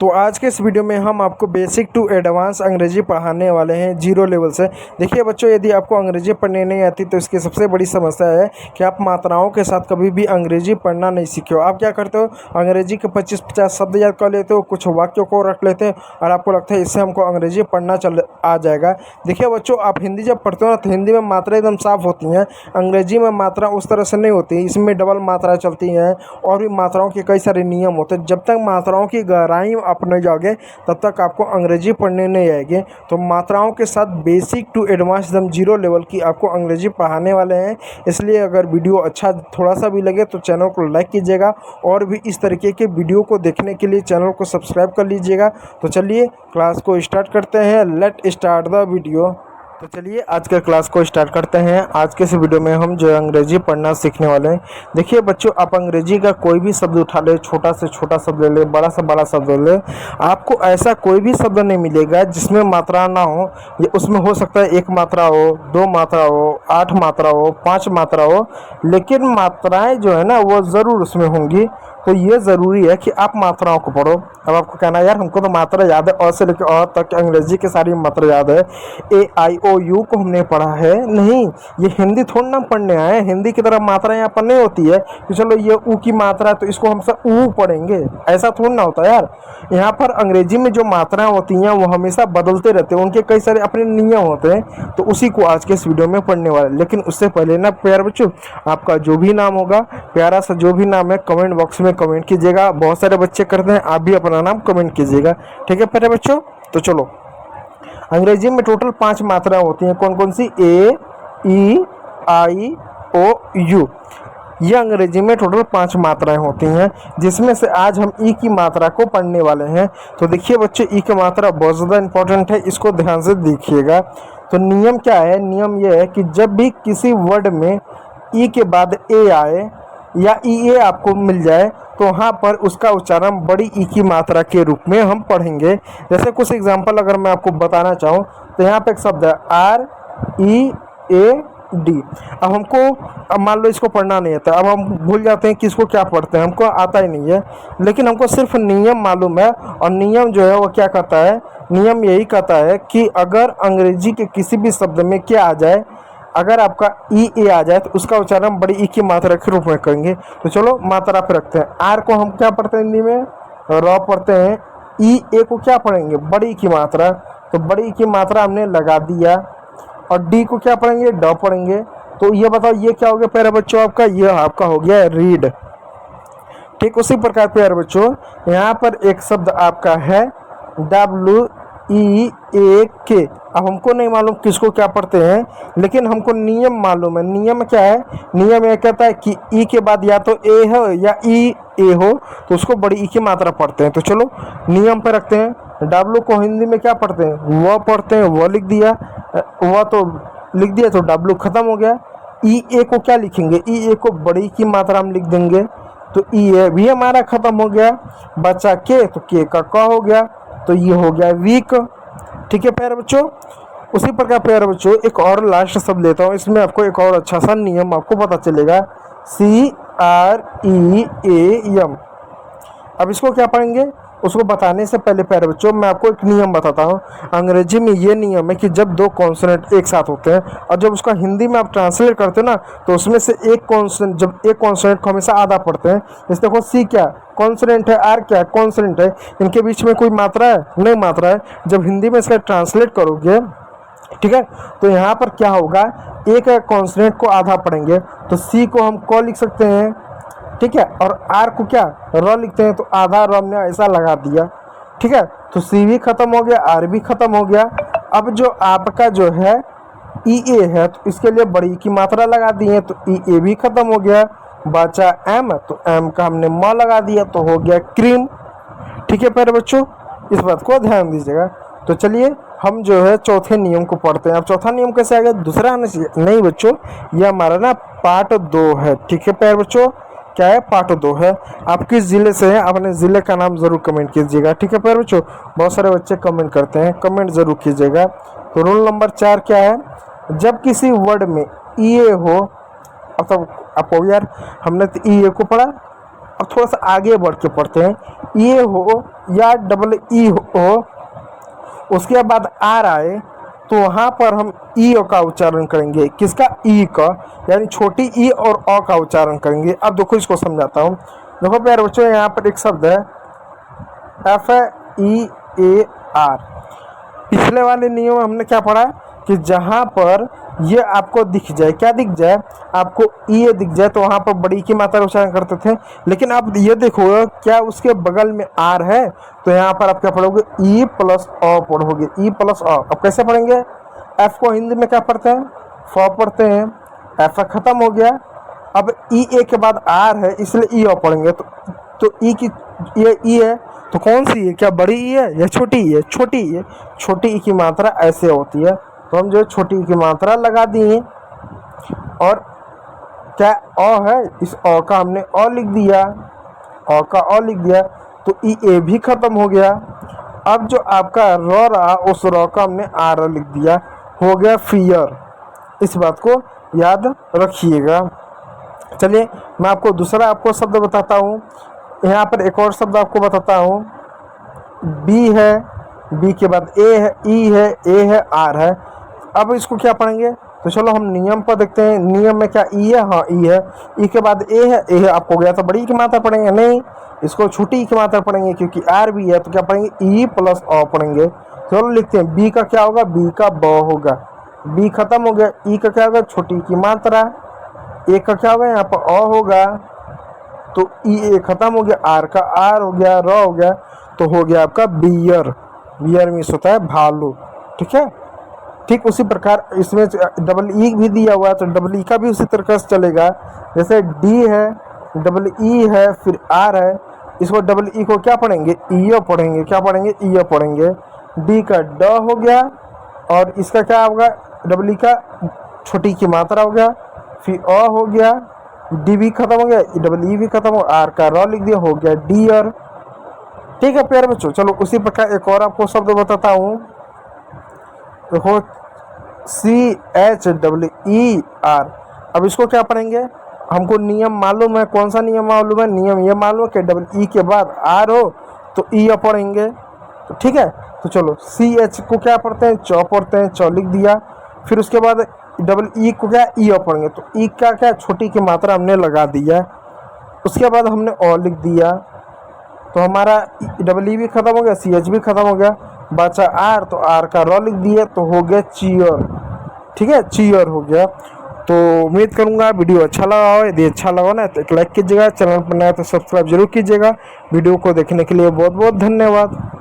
तो आज के इस वीडियो में हम आपको बेसिक टू एडवांस अंग्रेजी पढ़ाने वाले हैं जीरो लेवल से। देखिए बच्चों, यदि आपको अंग्रेजी पढ़ने नहीं आती तो इसकी सबसे बड़ी समस्या है कि आप मात्राओं के साथ कभी भी अंग्रेजी पढ़ना नहीं सीखे हो। आप क्या करते हो, अंग्रेजी के 25-50 शब्द याद कर लेते हो, कुछ वाक्यों को रख लेते हो और आपको लगता है इससे हमको अंग्रेजी पढ़ना आ जाएगा। देखिए बच्चों, आप हिंदी जब पढ़ते हो ना तो हिंदी में मात्रा एकदम साफ होती हैं, अंग्रेजी में मात्रा उस तरह से नहीं होती। इसमें डबल मात्रा चलती हैं और भी मात्राओं के कई सारे नियम होते हैं। जब तक मात्राओं की गहराई आप नहीं जाओगे तब तक आपको अंग्रेजी पढ़ने नहीं आएगी। तो मात्राओं के साथ बेसिक टू एडवांस एकदम जीरो लेवल की आपको अंग्रेजी पढ़ाने वाले हैं। इसलिए अगर वीडियो अच्छा थोड़ा सा भी लगे तो चैनल को लाइक कीजिएगा और भी इस तरीके के वीडियो को देखने के लिए चैनल को सब्सक्राइब कर लीजिएगा। तो चलिए क्लास को स्टार्ट करते हैं। Let start the video. तो चलिए आज के क्लास को स्टार्ट करते हैं। आज के इस वीडियो में हम जो अंग्रेजी पढ़ना सीखने वाले हैं। देखिए बच्चों, आप अंग्रेजी का कोई भी शब्द उठा ले, छोटा से छोटा शब्द ले ले, बड़ा से बड़ा शब्द ले ले, आपको ऐसा कोई भी शब्द नहीं मिलेगा जिसमें मात्रा ना हो। ये उसमें हो सकता है 1 मात्रा हो, 2 मात्रा हो, 8 मात्रा हो, 5 मात्रा हो, लेकिन मात्राएं जो है ना वो ज़रूर उसमें होंगी। तो ये ज़रूरी है कि आप मात्राओं को पढ़ो। अब आपको कहना है यार हमको तो मात्रा याद है, और से लेकर और तक अंग्रेजी की सारी मात्रा याद है, AIOU को हमने पढ़ा है। नहीं, ये हिंदी थोड़ा ना पढ़ने आए। हिंदी की तरह मात्रा यहाँ पर नहीं होती है कि चलो ये ऊ की मात्रा तो इसको हम सब ऊ पढ़ेंगे, ऐसा थोड़ा ना होता यार। यहाँ पर अंग्रेजी में जो मात्राएं होती हैं वो हमेशा बदलते रहते हैं, उनके कई सारे अपने नियम होते हैं। तो उसी को आज के इस वीडियो में पढ़ने वाले। लेकिन उससे पहले ना प्यारे बच्चों, आपका जो भी नाम होगा, प्यारा सा जो भी नाम है, कमेंट बॉक्स में कमेंट कीजिएगा। बहुत सारे बच्चे करते हैं, आप भी अपना नाम कमेंट कीजिएगा, ठीक है प्यारे बच्चों। तो चलो, अंग्रेजी में टोटल 5 मात्राएं होती हैं। कौन कौन सी? AEIOU। ये अंग्रेजी में टोटल 5 मात्राएं होती हैं, जिसमें से आज हम ई की मात्रा को पढ़ने वाले हैं। तो देखिए बच्चों, ई की मात्रा बहुत ज़्यादा इंपॉर्टेंट है, इसको ध्यान से देखिएगा। तो नियम क्या है? नियम यह है कि जब भी किसी वर्ड में ई के बाद ए आए या EA आपको मिल जाए तो वहाँ पर उसका उच्चारण बड़ी ई की मात्रा के रूप में हम पढ़ेंगे। जैसे कुछ एग्जांपल अगर मैं आपको बताना चाहूँ तो यहाँ पे एक शब्द है READ। अब हमको, अब मान लो इसको पढ़ना नहीं आता, अब हम भूल जाते हैं कि इसको क्या पढ़ते हैं, हमको आता ही नहीं है, लेकिन हमको सिर्फ नियम मालूम है। और नियम जो है वो क्या कहता है? नियम यही कहता है कि अगर अंग्रेजी के किसी भी शब्द में क्या आ जाए, अगर आपका EA आ जाए तो उसका उच्चारण बड़ी ई की मात्रा के रूप में करेंगे। तो चलो मात्रा पे रखते हैं। R को हम क्या पढ़ते हैं हिंदी में? र पढ़ते हैं। EA को क्या पढ़ेंगे? बड़ी ई की मात्रा। तो बड़ी ई की मात्रा हमने लगा दिया। और D को क्या पढ़ेंगे? ड पढ़ेंगे। तो ये बताओ ये क्या हो गया प्यारे बच्चों? आपका ये आपका हो गया रीड। ठीक उसी प्रकार प्यारे बच्चों, यहाँ पर एक शब्द आपका है WEAK। अब हमको नहीं मालूम किसको क्या पढ़ते हैं, लेकिन हमको नियम मालूम है। नियम क्या है? नियम यह कहता है कि ई के बाद या तो ए हो या EA हो तो उसको बड़ी ई की मात्रा पढ़ते हैं। तो चलो नियम पे रखते हैं। W को हिंदी में क्या पढ़ते हैं? वह पढ़ते हैं। वह लिख दिया, वह तो लिख दिया तो W खत्म हो गया। EA को क्या लिखेंगे? EA को बड़ी की मात्रा हम लिख देंगे, तो EA भी हमारा खत्म हो गया। बचा के, तो के का क हो गया, तो ये हो गया वीक। ठीक है प्यारे बच्चों। उसी प्रकार प्यारे बच्चों एक और लास्ट शब्द लेता हूँ, इसमें आपको एक और अच्छा सा नियम आपको पता चलेगा। CREAM। अब इसको क्या पढ़ेंगे उसको बताने से पहले प्यारे बच्चों मैं आपको एक नियम बताता हूँ। अंग्रेजी में ये नियम है कि जब 2 कॉन्सोनेंट एक साथ होते हैं और जब उसका हिंदी में आप ट्रांसलेट करते हो ना तो उसमें से एक कॉन्सोनेंट, जब एक कॉन्सोनेंट को हमेशा आधा पढ़ते हैं। जैसे देखो, C क्या कॉन्सोनेंट है, R क्या कॉन्सोनेंट है, इनके बीच में कोई मात्रा है? नहीं मात्रा है। जब हिंदी में इसका ट्रांसलेट करोगे, ठीक है, तो यहाँ पर क्या होगा? एक कॉन्सोनेंट को आधा पढ़ेंगे, तो C को हम क लिख सकते हैं, ठीक है, और R को क्या र लिखते हैं, तो आधा र हमने ऐसा लगा दिया, ठीक है। तो C भी खत्म हो गया, R भी खत्म हो गया। अब जो आपका जो है EA है तो इसके लिए बड़ी की मात्रा लगा दी है, तो EA भी खत्म हो गया। बचा M, तो M का हमने म लगा दिया, तो हो गया क्रीम। ठीक है प्यारे बच्चों, इस बात को ध्यान दीजिएगा। तो चलिए हम जो है चौथे नियम को पढ़ते हैं। अब चौथा नियम कैसे आ गया? दूसरा आना चाहिए नहीं बच्चों, ये हमारा ना पार्ट 2 है। ठीक है प्यारे बच्चों, क्या है? पार्ट 2 है। आप किस जिले से हैं अपने ज़िले का नाम ज़रूर कमेंट कीजिएगा, ठीक है प्यारे बच्चों। बहुत सारे बच्चे कमेंट करते हैं, कमेंट ज़रूर कीजिएगा। तो रूल नंबर 4 क्या है? जब किसी वर्ड में EA हो, अब तो आपको यार हमने तो EA को पढ़ा, अब थोड़ा सा आगे बढ़ के पढ़ते हैं। ई हो या डबल ई हो, उसके बाद आर आए तो वहाँ पर हम ई का उच्चारण करेंगे। किसका? ई का, यानी छोटी ई और अ का उच्चारण करेंगे। अब देखो इसको समझाता हूँ। देखो प्यारे बच्चों, यहाँ पर एक शब्द है FEAR। पिछले वाले नियम में हमने क्या पढ़ा कि जहाँ पर ये आपको दिख जाए, क्या दिख जाए? आपको ई दिख जाए तो वहाँ पर बड़ी की मात्रा उच्चारण करते थे। लेकिन आप ये देखो क्या उसके बगल में आर है, तो यहाँ पर आप क्या पढ़ोगे? ई प्लस अ पढ़ोगे, ई प्लस अ। अब कैसे पढ़ेंगे? एफ को हिंदी में क्या पढ़ते हैं? फ पढ़ते हैं। एफ खत्म हो गया। अब ई ए के बाद आर है, इसलिए ई अ पढ़ेंगे। तो ई की ये ई है तो कौन सी है? क्या बड़ी ई है या छोटी ई है? छोटी ई है। छोटी ई की मात्रा ऐसे होती है, तो हम जो छोटी ई की मात्रा लगा दिए। और क्या अ है, इस अ का हमने अ लिख दिया, अ का अ लिख दिया, तो ई ए भी खत्म हो गया। अब जो आपका र रहा, उस र का हमने आर लिख दिया, हो गया फियर। इस बात को याद रखिएगा। चलिए मैं आपको दूसरा आपको शब्द बताता हूँ। यहाँ पर एक और शब्द आपको बताता हूँ। बी है, बी के बाद ए है, ई है, ए है, आर है। अब इसको क्या पढ़ेंगे? तो चलो हम नियम पर देखते हैं। नियम में क्या ई है? हाँ ई है। ई के बाद ए है, ए है आपको गया तो बड़ी की मात्रा पढ़ेंगे? नहीं, इसको छोटी की मात्रा पढ़ेंगे, क्योंकि आर भी है तो क्या पढ़ेंगे? ई प्लस अ पढ़ेंगे। चलो लिखते हैं। बी का क्या होगा? बी का ब होगा, बी खत्म हो गया। ई का क्या होगा? छोटी की मात्रा। ए का क्या होगा? यहाँ पर अ होगा, तो ई ए खत्म हो गया। आर का आर हो गया, र हो गया, तो हो गया आपका बियर। बियर मीन्स होता है भालू। ठीक है। ठीक उसी प्रकार इसमें डबल ई भी दिया हुआ है, तो डबल ई का भी उसी तरीके से चलेगा। जैसे डी है, डबल ई है, फिर आर है, इसको डबल ई को क्या पढ़ेंगे? ईओ पढ़ेंगे। क्या पढ़ेंगे? ईओ पढ़ेंगे। डी का ड हो गया, और इसका क्या होगा? डबल ई का छोटी की मात्रा हो गया, फिर अ हो गया, डी भी खत्म हो गया, डबल ई भी खत्म हो, आर का र लिख दिया, हो गया डियर। ठीक है प्यारे बच्चों, चलो उसी प्रकार एक और आपको शब्द बताता हूँ। देखो CHEER। अब इसको क्या पढ़ेंगे? हमको नियम मालूम है। कौन सा नियम मालूम है? नियम ये मालूम है कि डबल ई के बाद आर हो तो ई पढ़ेंगे। तो ठीक है, तो चलो CH को क्या पढ़ते हैं? च पढ़ते हैं, च लिख दिया। फिर उसके बाद डबल ई को क्या? ई पढ़ेंगे, तो ई का क्या? छोटी की मात्रा हमने लगा दिया। उसके बाद हमने अ लिख दिया, तो हमारा डबल ई भी खत्म हो गया, CH भी खत्म हो गया, बचा आर, तो आर का र लिख दिया, तो हो गया चीयर। ठीक है, चीयर हो गया। तो उम्मीद करूंगा वीडियो अच्छा लगा हो। यदि अच्छा लगा ना तो एक लाइक कीजिएगा, चैनल पर नया तो सब्सक्राइब जरूर कीजिएगा। वीडियो को देखने के लिए बहुत बहुत धन्यवाद।